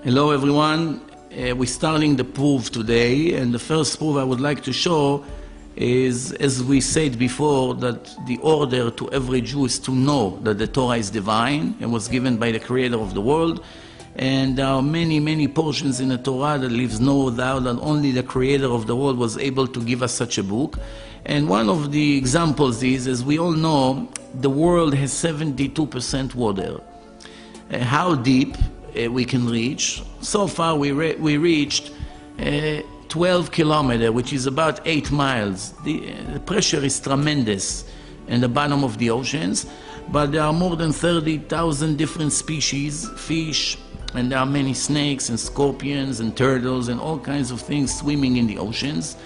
Hello everyone, we're starting the proof today, and the first proof I would like to show is, as we said before, that the order to every Jew is to know that the Torah is divine and was given by the Creator of the world, and there are many portions in the Torah that leaves no doubt that only the Creator of the world was able to give us such a book. And one of the examples is, as we all know, the world has 72% water. How deep we can reach? So far we reached 12 kilometers, which is about 8 miles. The pressure is tremendous in the bottom of the oceans, but there are more than 30,000 different species, fish, and there are many snakes and scorpions and turtles and all kinds of things swimming in the oceans.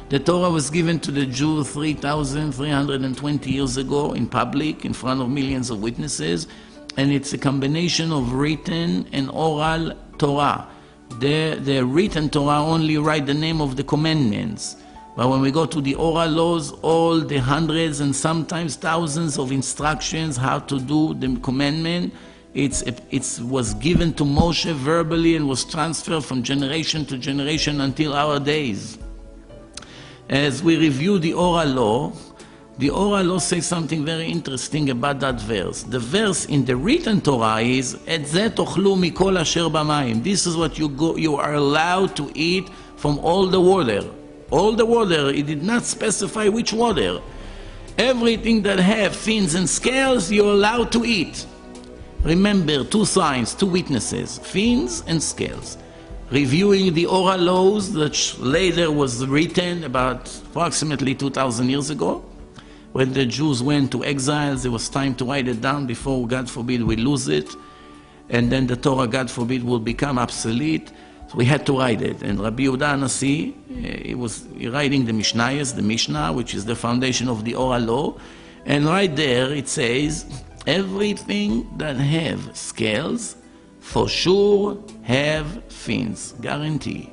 The Torah was given to the Jew 3,320 years ago in public, in front of millions of witnesses, and it's a combination of written and oral Torah. The written Torah only write the name of the commandments, but when we go to the oral laws, all the hundreds and sometimes thousands of instructions how to do the commandment, it was given to Moshe verbally and was transferred from generation to generation until our days. As we review the oral law says something very interesting about that verse. The verse in the written Torah is, "Et zeh tochlu mikol asher b'mayim." This is what you are allowed to eat from all the water. All the water, it did not specify which water. Everything that have fins and scales, you're allowed to eat. Remember, two signs, two witnesses, fins and scales. Reviewing the oral laws that later was written about approximately 2,000 years ago. When the Jews went to exiles, it was time to write it down before, God forbid, we lose it. And then the Torah, God forbid, will become obsolete. So we had to write it. And Rabbi Yehuda Nasi, he was writing the Mishnayos, the Mishnah, which is the foundation of the oral law. And right there it says, everything that have scales, for sure have fins, guarantee.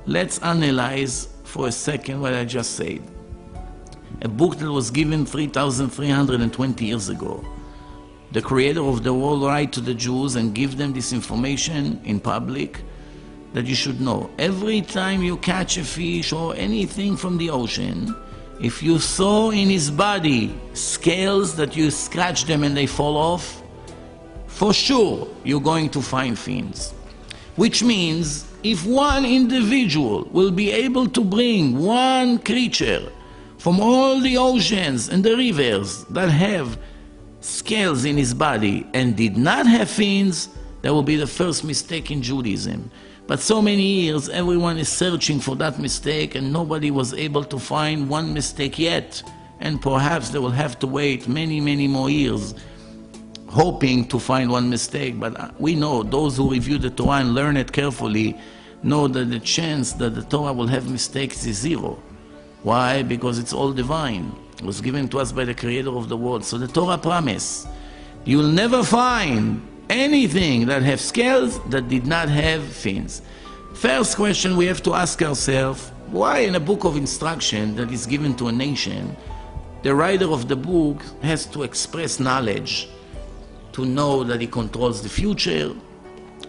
Let's analyze for a second what I just said. A book that was given 3,320 years ago. The Creator of the world write to the Jews and give them this information in public that you should know. Every time you catch a fish or anything from the ocean, if you saw in his body scales that you scratch them and they fall off, for sure you're going to find fins. Which means if one individual will be able to bring one creature from all the oceans and the rivers that have scales in his body and did not have fins, that will be the first mistake in Judaism. But so many years everyone is searching for that mistake and nobody was able to find one mistake yet. And perhaps they will have to wait many more years hoping to find one mistake. But we know, those who review the Torah and learn it carefully know that the chance that the Torah will have mistakes is zero. Why? Because it's all divine. It was given to us by the Creator of the world. So the Torah promise, you will never find anything that have scales that did not have fins. First question we have to ask ourselves, why in a book of instruction that is given to a nation, the writer of the book has to express knowledge, to know that he controls the future,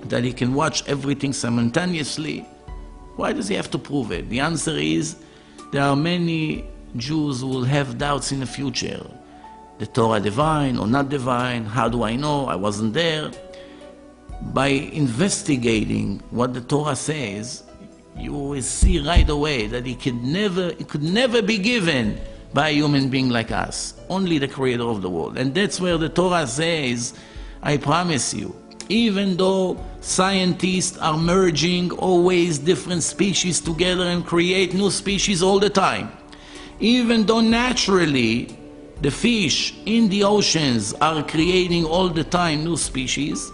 that he can watch everything simultaneously? Why does he have to prove it? The answer is, there are many Jews who will have doubts in the future. The Torah divine or not divine? How do I know? I wasn't there. By investigating what the Torah says, you will see right away that it could never be given by a human being like us. Only the Creator of the world. And that's where the Torah says, I promise you, even though scientists are merging always different species together and create new species all the time, even though naturally the fish in the oceans are creating all the time new species,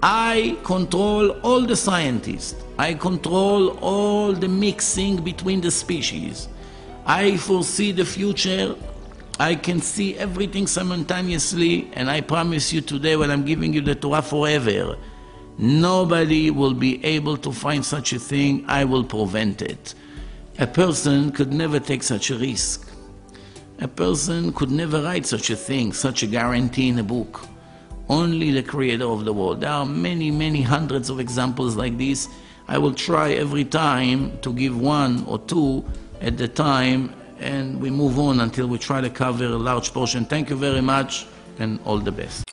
I control all the scientists. I control all the mixing between the species. I foresee the future. I can see everything simultaneously, and I promise you today, when I'm giving you the Torah forever, nobody will be able to find such a thing. I will prevent it. A person could never take such a risk. A person could never write such a thing, such a guarantee in a book. only the creator of the world. There are many, many hundreds of examples like this. I will try every time to give one or two at the time, and we move on until we try to cover a large portion. Thank you very much, and all the best.